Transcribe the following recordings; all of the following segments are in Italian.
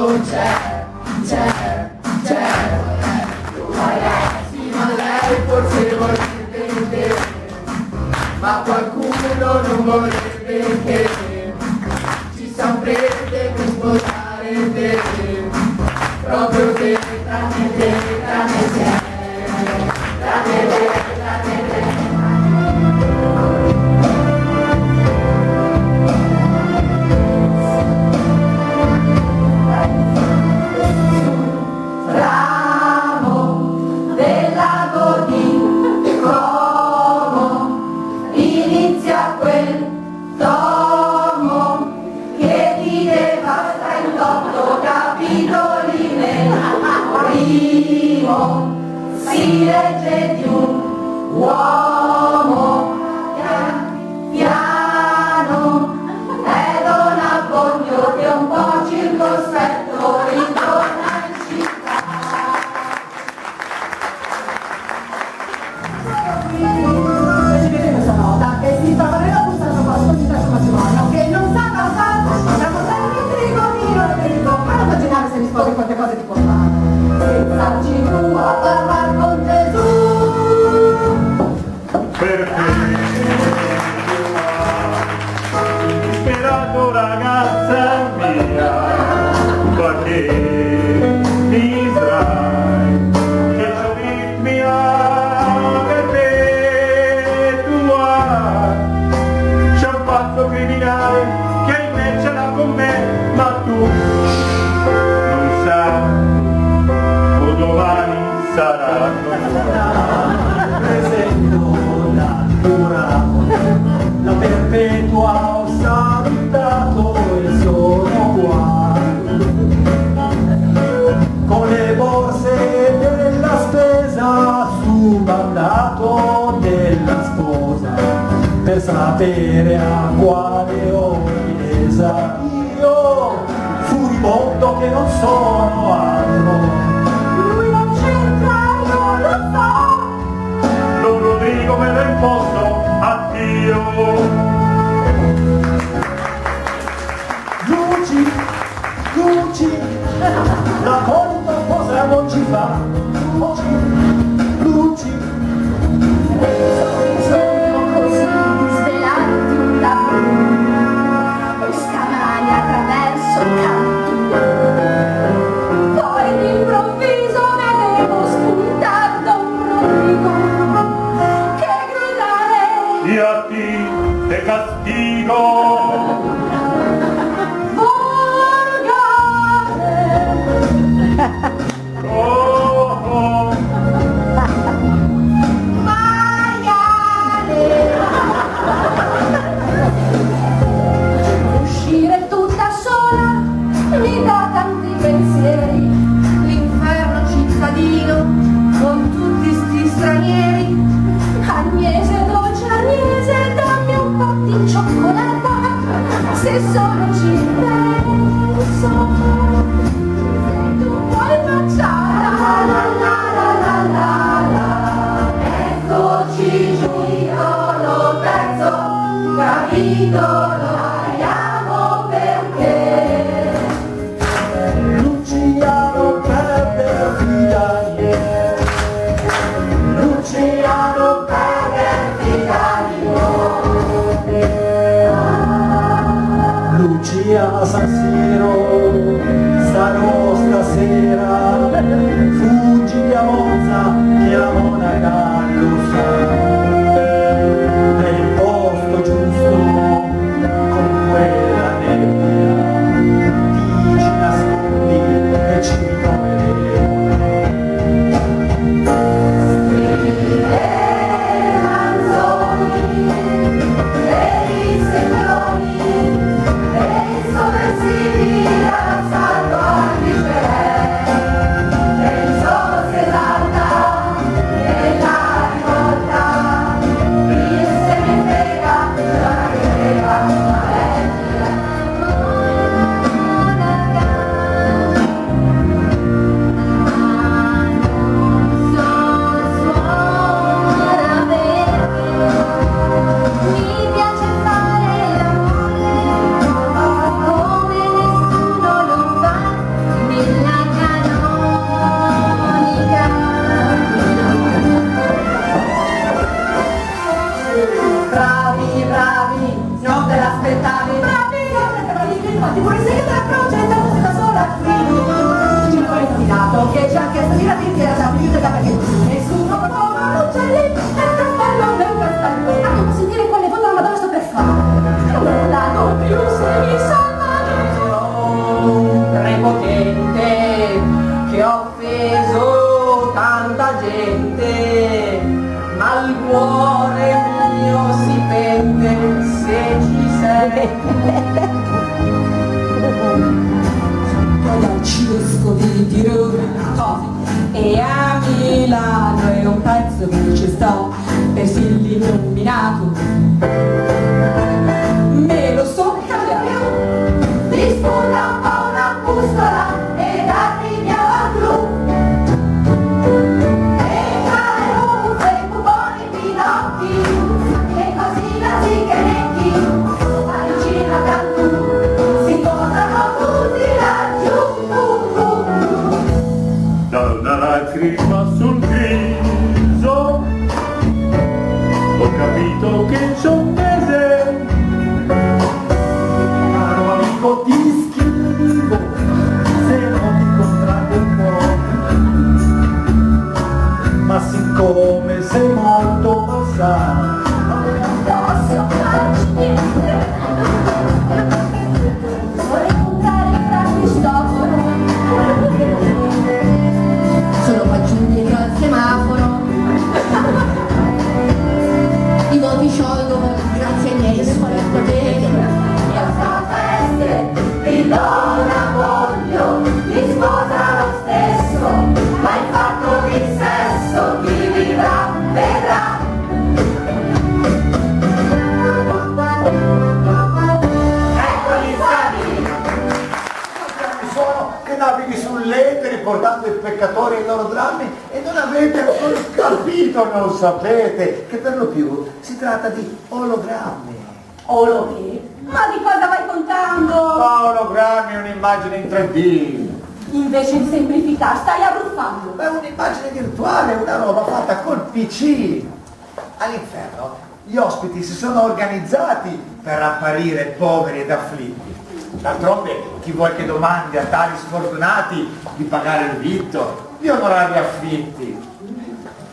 non c'è, tu ragazzi, ma lei forse vorrebbe te, ma qualcuno non vorrebbe che ci saprete per sposare te, proprio te, tranne te, tranne te, tranne te, tranne te. Si legge di un uomo piano ed un avvoglio che un po' circospetto ritorna in città. Si vede questa nota che si trova nella busta di questo matrimonio che non sa cosa, da portare in frigorino e per il ma non immaginare se mi sposi quante cose ti può fare. Senza cibo a parlare con Gesù. Perché disperato ragazza mia, perché Israele che c'ho ritmia perpetua, c'è un pazzo criminale che invece l'ha con me, ma tu non sai o domani saranno. Presento la perpetua ho salutato e sono qua con le borse della spesa sul mandato della sposa per sapere a quale ordinesa io furibondo che non sono altro. Lui non c'entra, io lo so. Don Rodrigo me lo imposto, addio. Luci, la colpa cosa non ci fa. Luci. Sono così svelanti un tabù e scamani attraverso il campo. Poi d'improvviso vedevo spuntar Don Rodrigo che gridare Y a ti te castigo. Oh, oh. uscire tutta sola mi dà tanti pensieri, l'inferno cittadino con tutti sti stranieri. Agnese, dolce Agnese, dammi un po' di cioccolata, se solo ci penso, se tu vuoi baciare, la la la la la la. Eccoci giù, terzo capitolo, vediamo perché. Lucia e a Milano è un pezzo che ci sto per l'illuminato. Me lo so cambiato. Mi sputa un po' una bussola ed arriviamo al blu. E tra le muffe, puponi, pinocchi, e così la zigherecchi, vicino a Cantù, si incontrano tutti laggiù. Da una lacrima sul viso ho capito che c'è un mese. Caro amico ti scrivo, se non ti contraggo un po', ma siccome sei molto passato, Vorrei comprare il Fra Cristoforo, sono qua giù dietro al semaforo. I voti sciolgono grazie ai miei superpoteri. E a Santa ti do una voglio, mi sposa lo stesso, ma il fatto di sesso chi vivrà vedrà. Eccoli stati! sono che navighi sull'etere portando i peccatori ai loro drammi e non avete ancora capito, non sapete, che per lo più si tratta di ologrammi. Che? Ma di cosa vai contando? Ma ologrammi è un'immagine in 3D. Invece di semplificare, stai arruffando. Ma è un'immagine virtuale, una roba fatta col PC. All'inferno gli ospiti si sono organizzati per apparire poveri ed afflitti. D'altronde chi vuoi che domandi a tali sfortunati di pagare il vitto, di onorare gli affitti?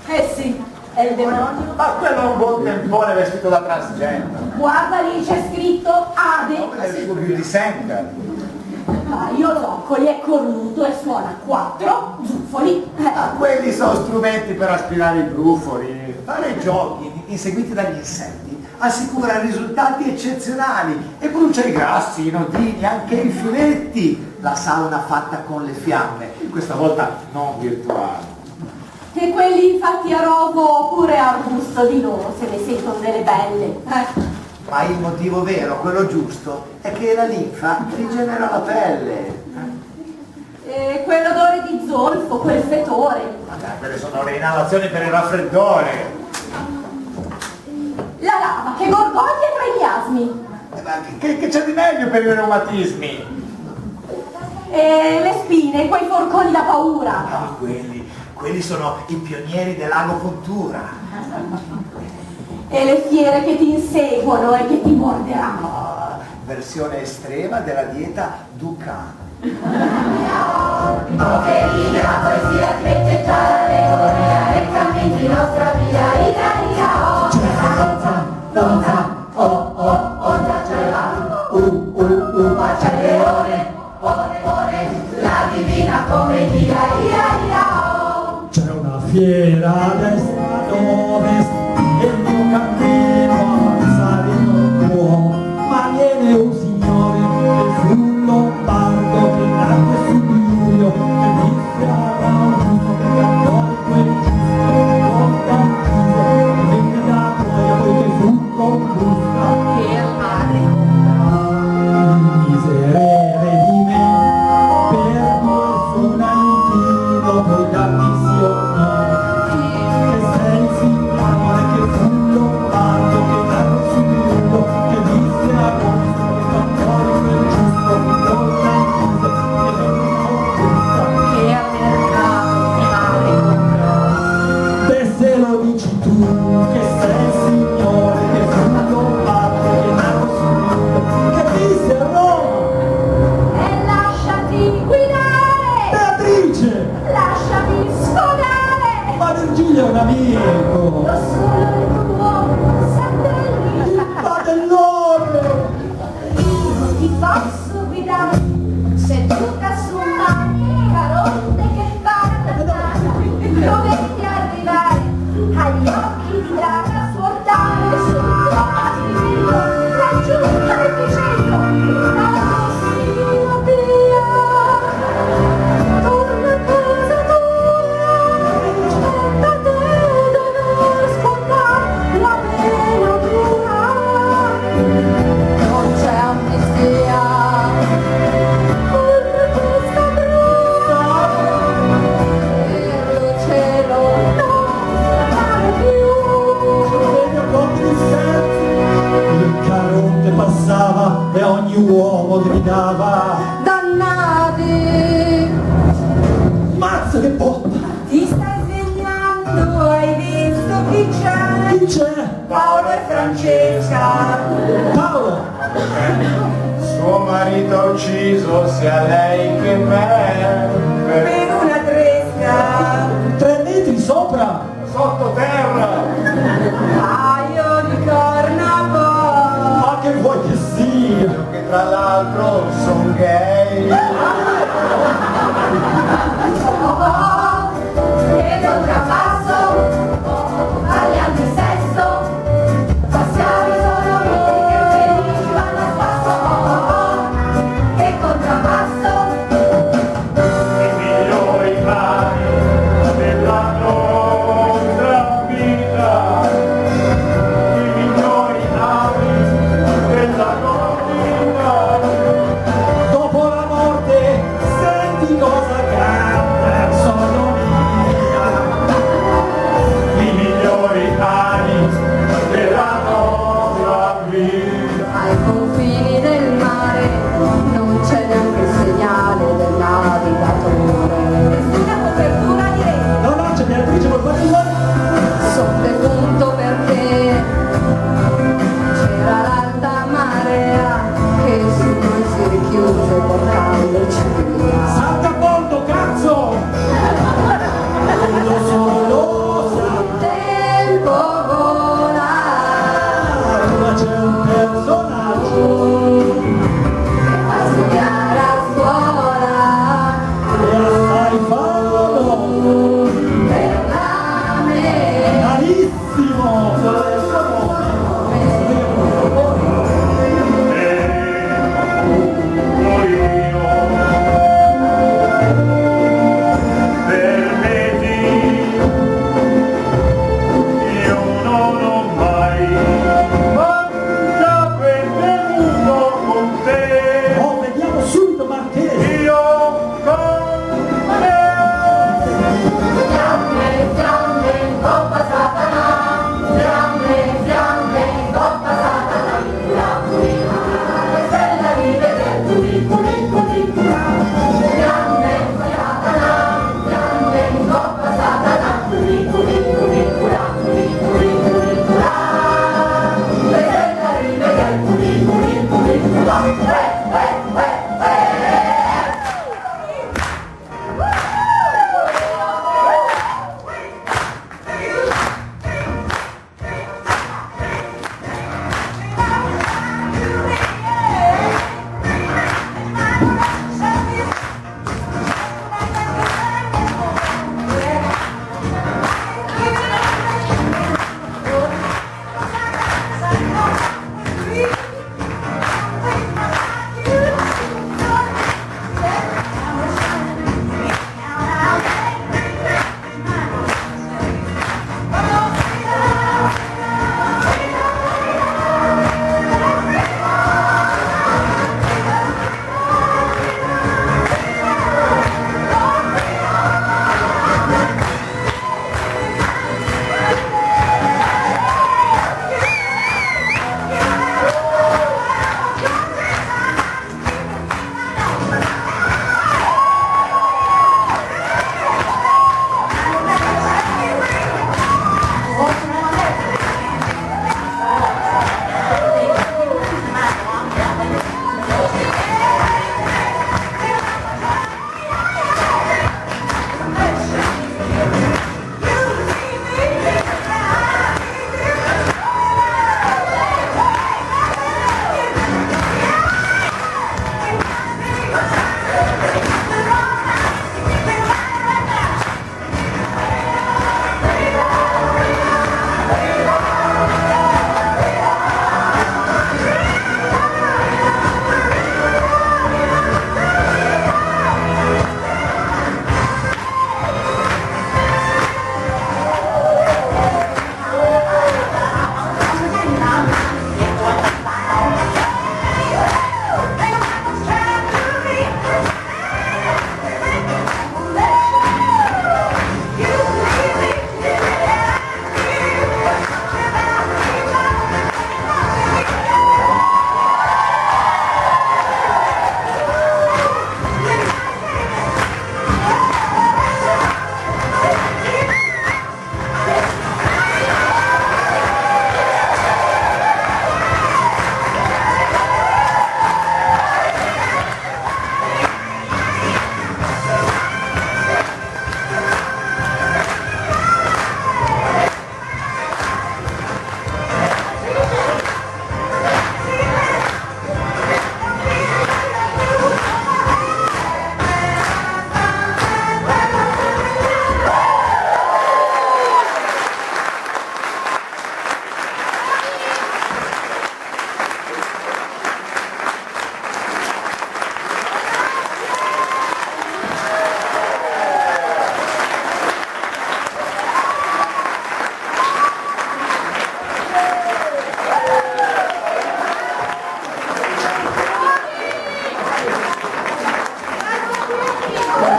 Eh sì, è il demonio. Ma quello è un buon tempone vestito da transgender. Guarda lì, c'è scritto Ade. Come le Beauty Center. Ah, io zoccoli, è cornuto e suona 4 zufoli. Ah, quelli sono strumenti per aspirare i brufoli. Fare giochi inseguiti dagli insetti assicura risultati eccezionali e brucia i grassi, i nodini, anche i filetti. La sauna fatta con le fiamme, questa volta non virtuale. E quelli infatti a rovo oppure a arbusto di loro se ne sentono delle belle. Ma il motivo vero, quello giusto, è che la linfa rigenera la pelle. E quell'odore di zolfo, quel fetore. Ma dai, quelle sono le inalazioni per il raffreddore. La lava che gorgoglia tra i miasmi. Ma che c'è di meglio per i reumatismi? E le spine, quei forconi da paura. Ah, quelli sono i pionieri dell'agopuntura. E le fiere che ti inseguono e che ti morderanno. Ah, versione estrema della dieta Dukan. Poverina, la poesia specie già la leone, rettamente in nostra via Italia. Già ce l'ha, ma c'è il leone, ore, la divina commedia, C'è una fiera a destra ad ovest e il mio cammino alzare non può, ma viene un signore che fu lombardo che nacque sul Giulio e disse a Augusto che cantò di quel giusto con Tarcise e venne da Troia poiché fu conquista. Miserere di me, per tua sola inchino poi da missione, che sei il signore che fu lombardo, che nacque sul Giulio, che disse a Augusto che cantò di quel giusto con Tarcise e venne da conquista. che a mercato Beh, se lo dici tu, che sei il signore che fu lombardo, che nacque sul Giulio, che disse a Roma, e lasciati guidare, Beatrice, lasciati sfogare, ma Virgilio è un amico, lo solo tuo satellite. ma dell'oro, Io ti posso guidare seduta su una carote che parlano, dovete arrivare agli occhi di draga, svuotare sul raggiunta del centro, la Silvia, torna a casa tua. cazzo che botta? Ti stai svegliando, hai visto chi c'è? Chi c'è? Paolo e Francesca. Paolo! Suo marito ha ucciso sia lei che me. Per una tresca. 3 metri sopra! Sottoterra. Paio di corna Ma che vuoi che sia? Che tra l'altro son gay. e contrappasso, parliamo di sesso, passiamo solo noi che felici vanno a spasso, e contrappasso, I migliori mani della nostra vita, i migliori anni della nostra vita. Dopo la morte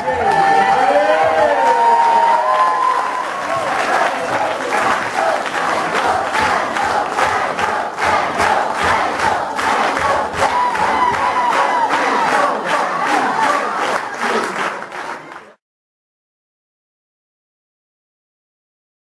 piacere.